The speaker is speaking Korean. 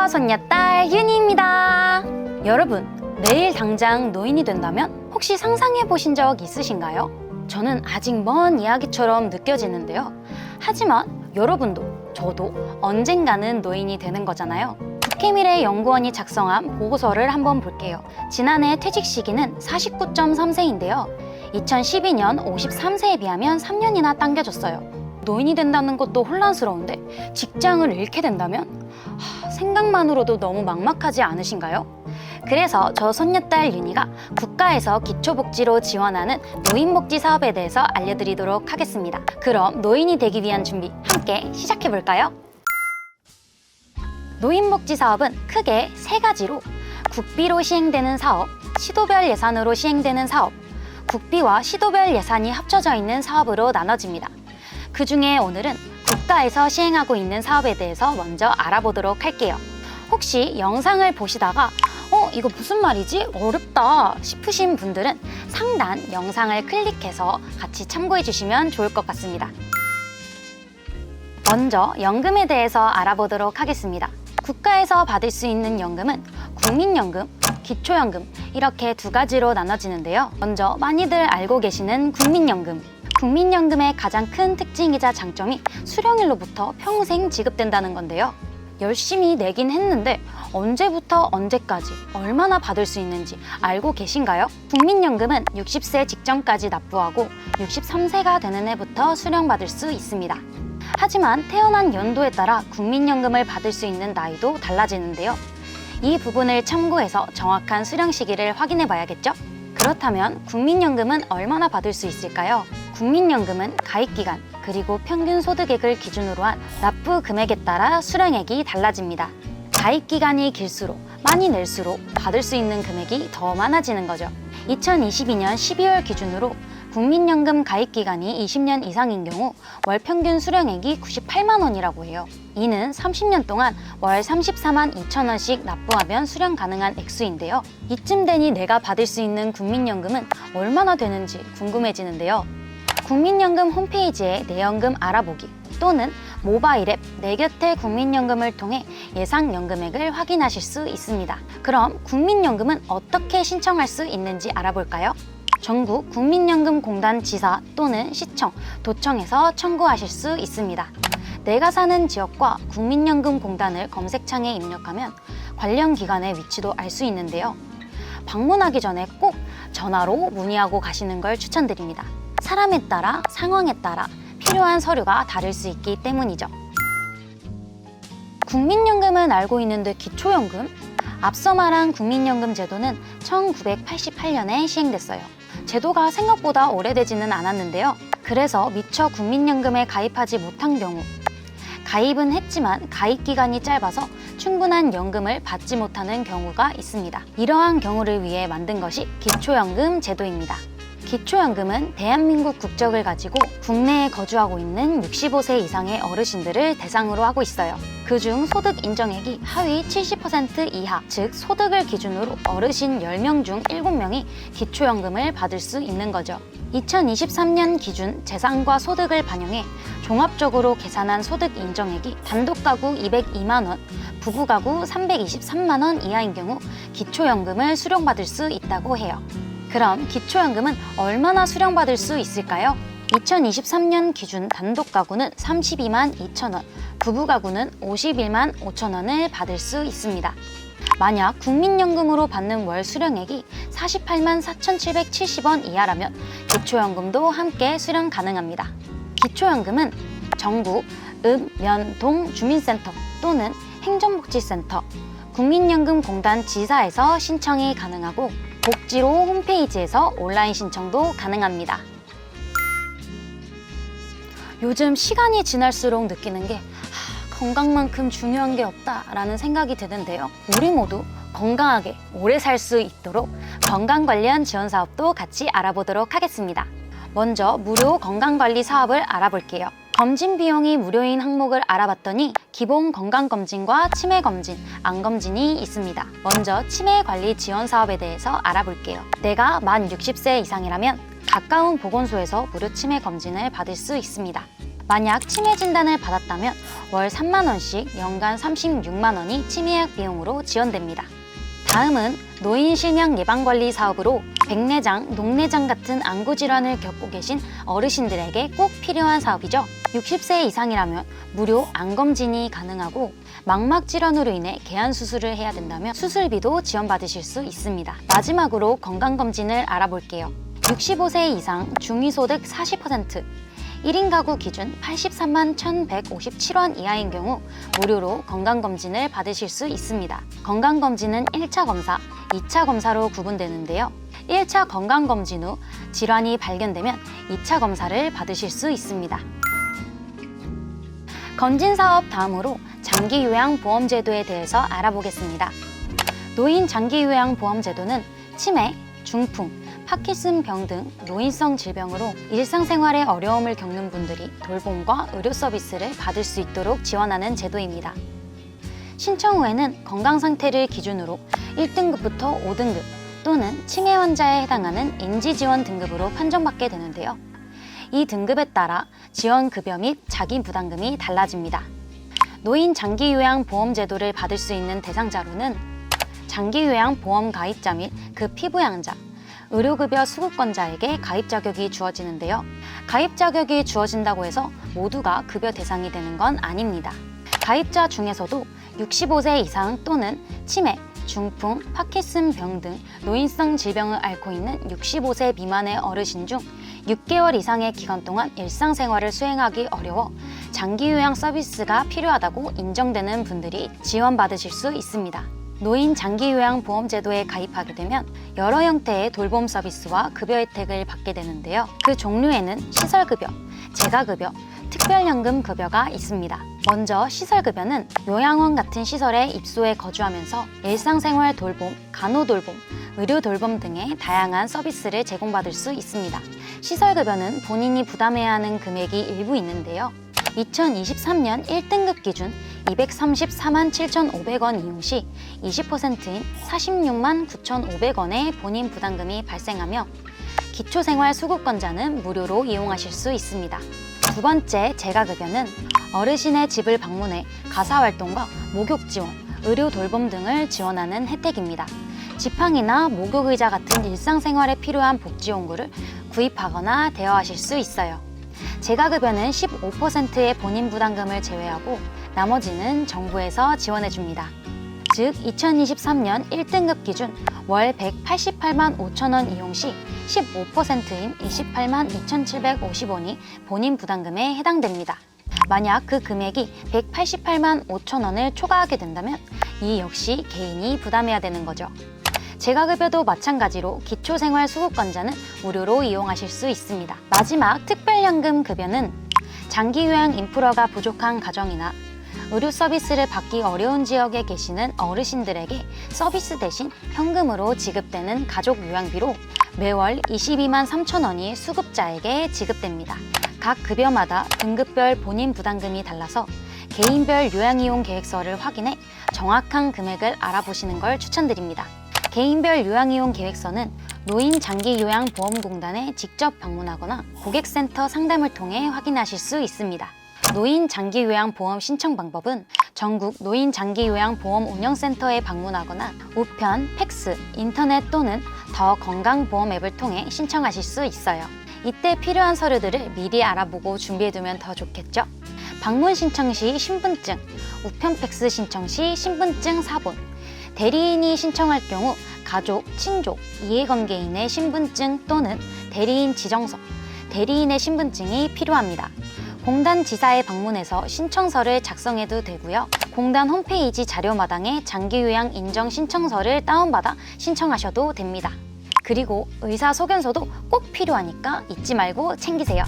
안녕하세요, 손녀딸 윤희입니다. 여러분, 내일 당장 노인이 된다면 혹시 상상해 보신 적 있으신가요? 저는 아직 먼 이야기처럼 느껴지는데요. 하지만 여러분도 저도 언젠가는 노인이 되는 거잖아요. 국회미래연구원이 작성한 보고서를 한번 볼게요. 지난해 퇴직 시기는 49.3세인데요. 2012년 53세에 비하면 3년이나 당겨졌어요. 노인이 된다는 것도 혼란스러운데 직장을 잃게 된다면? 생각만으로도 너무 막막하지 않으신가요? 그래서 저 손녀딸 윤희가 국가에서 기초복지로 지원하는 노인복지 사업에 대해서 알려드리도록 하겠습니다. 그럼 노인이 되기 위한 준비 함께 시작해볼까요? 노인복지 사업은 크게 세 가지로 국비로 시행되는 사업, 시도별 예산으로 시행되는 사업, 국비와 시도별 예산이 합쳐져 있는 사업으로 나눠집니다. 그 중에 오늘은 국가에서 시행하고 있는 사업에 대해서 먼저 알아보도록 할게요. 혹시 영상을 보시다가 이거 무슨 말이지? 어렵다 싶으신 분들은 상단 영상을 클릭해서 같이 참고해 주시면 좋을 것 같습니다. 먼저 연금에 대해서 알아보도록 하겠습니다. 국가에서 받을 수 있는 연금은 국민연금, 기초연금 이렇게 두 가지로 나눠지는데요. 먼저 많이들 알고 계시는 국민연금. 국민연금의 가장 큰 특징이자 장점이 수령일로부터 평생 지급된다는 건데요. 열심히 내긴 했는데 언제부터 언제까지 얼마나 받을 수 있는지 알고 계신가요? 국민연금은 60세 직전까지 납부하고 63세가 되는 해부터 수령받을 수 있습니다. 하지만 태어난 연도에 따라 국민연금을 받을 수 있는 나이도 달라지는데요. 이 부분을 참고해서 정확한 수령 시기를 확인해 봐야겠죠? 그렇다면 국민연금은 얼마나 받을 수 있을까요? 국민연금은 가입기간 그리고 평균 소득액을 기준으로 한 납부 금액에 따라 수령액이 달라집니다. 가입기간이 길수록 많이 낼수록 받을 수 있는 금액이 더 많아지는 거죠. 2022년 12월 기준으로 국민연금 가입기간이 20년 이상인 경우 월 평균 수령액이 98만 원이라고 해요. 이는 30년 동안 월 34만 2천 원씩 납부하면 수령 가능한 액수인데요. 이쯤 되니 내가 받을 수 있는 국민연금은 얼마나 되는지 궁금해지는데요. 국민연금 홈페이지에 내연금 알아보기 또는 모바일 앱 내 곁에 국민연금을 통해 예상 연금액을 확인하실 수 있습니다. 그럼 국민연금은 어떻게 신청할 수 있는지 알아볼까요? 전국 국민연금공단 지사 또는 시청, 도청에서 청구하실 수 있습니다. 내가 사는 지역과 국민연금공단을 검색창에 입력하면 관련 기관의 위치도 알 수 있는데요. 방문하기 전에 꼭 전화로 문의하고 가시는 걸 추천드립니다. 사람에 따라, 상황에 따라 필요한 서류가 다를 수 있기 때문이죠. 국민연금은 알고 있는데 기초연금? 앞서 말한 국민연금 제도는 1988년에 시행됐어요. 제도가 생각보다 오래되지는 않았는데요. 그래서 미처 국민연금에 가입하지 못한 경우, 가입은 했지만 가입 기간이 짧아서 충분한 연금을 받지 못하는 경우가 있습니다. 이러한 경우를 위해 만든 것이 기초연금 제도입니다. 기초연금은 대한민국 국적을 가지고 국내에 거주하고 있는 65세 이상의 어르신들을 대상으로 하고 있어요. 그중 소득 인정액이 하위 70% 이하, 즉 소득을 기준으로 어르신 10명 중 7명이 기초연금을 받을 수 있는 거죠. 2023년 기준 재산과 소득을 반영해 종합적으로 계산한 소득 인정액이 단독 가구 202만 원, 부부 가구 323만 원 이하인 경우 기초연금을 수령받을 수 있다고 해요. 그럼 기초연금은 얼마나 수령받을 수 있을까요? 2023년 기준 단독 가구는 32만 2천 원, 부부 가구는 51만 5천 원을 받을 수 있습니다. 만약 국민연금으로 받는 월 수령액이 48만 4,770원 이하라면 기초연금도 함께 수령 가능합니다. 기초연금은 전국 읍, 면, 동 주민센터 또는 행정복지센터, 국민연금공단 지사에서 신청이 가능하고 복지로 홈페이지에서 온라인 신청도 가능합니다. 요즘 시간이 지날수록 느끼는 게 건강만큼 중요한 게 없다라는 생각이 드는데요. 우리 모두 건강하게 오래 살 수 있도록 건강 관련 지원 사업도 같이 알아보도록 하겠습니다. 먼저 무료 건강관리 사업을 알아볼게요. 검진 비용이 무료인 항목을 알아봤더니 기본 건강검진과 치매검진, 암검진이 있습니다. 먼저 치매관리 지원 사업에 대해서 알아볼게요. 내가 만 60세 이상이라면 가까운 보건소에서 무료 치매검진을 받을 수 있습니다. 만약 치매 진단을 받았다면 월 3만 원씩 연간 36만 원이 치매약 비용으로 지원됩니다. 다음은 노인 실명 예방관리 사업으로 백내장, 녹내장 같은 안구질환을 겪고 계신 어르신들에게 꼭 필요한 사업이죠. 60세 이상이라면 무료 안검진이 가능하고 망막질환으로 인해 개안 수술을 해야 된다면 수술비도 지원받으실 수 있습니다. 마지막으로 건강검진을 알아볼게요. 65세 이상 중위소득 40%, 1인 가구 기준 83만 1,157원 이하인 경우 무료로 건강검진을 받으실 수 있습니다. 건강검진은 1차 검사, 2차 검사로 구분되는데요. 1차 건강검진 후 질환이 발견되면 2차 검사를 받으실 수 있습니다. 검진사업 다음으로 장기요양보험제도에 대해서 알아보겠습니다. 노인 장기요양보험제도는 치매, 중풍, 파킨슨병 등 노인성 질병으로 일상생활에 어려움을 겪는 분들이 돌봄과 의료 서비스를 받을 수 있도록 지원하는 제도입니다. 신청 후에는 건강상태를 기준으로 1등급부터 5등급 또는 치매 환자에 해당하는 인지지원 등급으로 판정받게 되는데요. 이 등급에 따라 지원급여 및 자기부담금이 달라집니다. 노인 장기요양보험제도를 받을 수 있는 대상자로는 장기요양보험 가입자 및 그 피부양자, 의료급여 수급권자에게 가입 자격이 주어지는데요. 가입 자격이 주어진다고 해서 모두가 급여 대상이 되는 건 아닙니다. 가입자 중에서도 65세 이상 또는 치매, 중풍, 파킨슨병 등 노인성 질병을 앓고 있는 65세 미만의 어르신 중 6개월 이상의 기간 동안 일상생활을 수행하기 어려워 장기요양 서비스가 필요하다고 인정되는 분들이 지원받으실 수 있습니다. 노인 장기요양보험제도에 가입하게 되면 여러 형태의 돌봄 서비스와 급여 혜택을 받게 되는데요. 그 종류에는 시설급여, 재가급여, 특별연금 급여가 있습니다. 먼저 시설급여는 요양원 같은 시설에 입소해 거주하면서 일상생활 돌봄, 간호돌봄, 의료돌봄 등의 다양한 서비스를 제공받을 수 있습니다. 시설급여는 본인이 부담해야 하는 금액이 일부 있는데요. 2023년 1등급 기준 234만 7,500원 이용 시 20%인 46만 9,500원의 본인 부담금이 발생하며 기초생활수급권자는 무료로 이용하실 수 있습니다. 두 번째 재가급여는 어르신의 집을 방문해 가사활동과 목욕지원, 의료돌봄 등을 지원하는 혜택입니다. 지팡이나 목욕의자 같은 일상생활에 필요한 복지용구를 구입하거나 대여하실 수 있어요. 재가급여는 15%의 본인 부담금을 제외하고 나머지는 정부에서 지원해줍니다. 즉 2023년 1등급 기준 월 188만 5천 원 이용 시 15%인 28만 2,750원이 본인 부담금에 해당됩니다. 만약 그 금액이 188만 5천 원을 초과하게 된다면 이 역시 개인이 부담해야 되는 거죠. 재가급여도 마찬가지로 기초생활수급권자는 무료로 이용하실 수 있습니다. 마지막 특별연금 급여는 장기요양 인프라가 부족한 가정이나 의료 서비스를 받기 어려운 지역에 계시는 어르신들에게 서비스 대신 현금으로 지급되는 가족 요양비로 매월 22만 3천 원이 수급자에게 지급됩니다. 각 급여마다 등급별 본인 부담금이 달라서 개인별 요양이용 계획서를 확인해 정확한 금액을 알아보시는 걸 추천드립니다. 개인별 요양이용 계획서는 노인장기요양보험공단에 직접 방문하거나 고객센터 상담을 통해 확인하실 수 있습니다. 노인장기요양보험 신청 방법은 전국 노인장기요양보험 운영센터에 방문하거나 우편, 팩스, 인터넷 또는 더 건강보험 앱을 통해 신청하실 수 있어요. 이때 필요한 서류들을 미리 알아보고 준비해두면 더 좋겠죠? 방문 신청 시 신분증, 우편 팩스 신청 시 신분증 사본, 대리인이 신청할 경우 가족, 친족, 이해관계인의 신분증 또는 대리인 지정서, 대리인의 신분증이 필요합니다. 공단 지사에 방문해서 신청서를 작성해도 되고요. 공단 홈페이지 자료마당에 장기요양 인정 신청서를 다운받아 신청하셔도 됩니다. 그리고 의사소견서도 꼭 필요하니까 잊지 말고 챙기세요.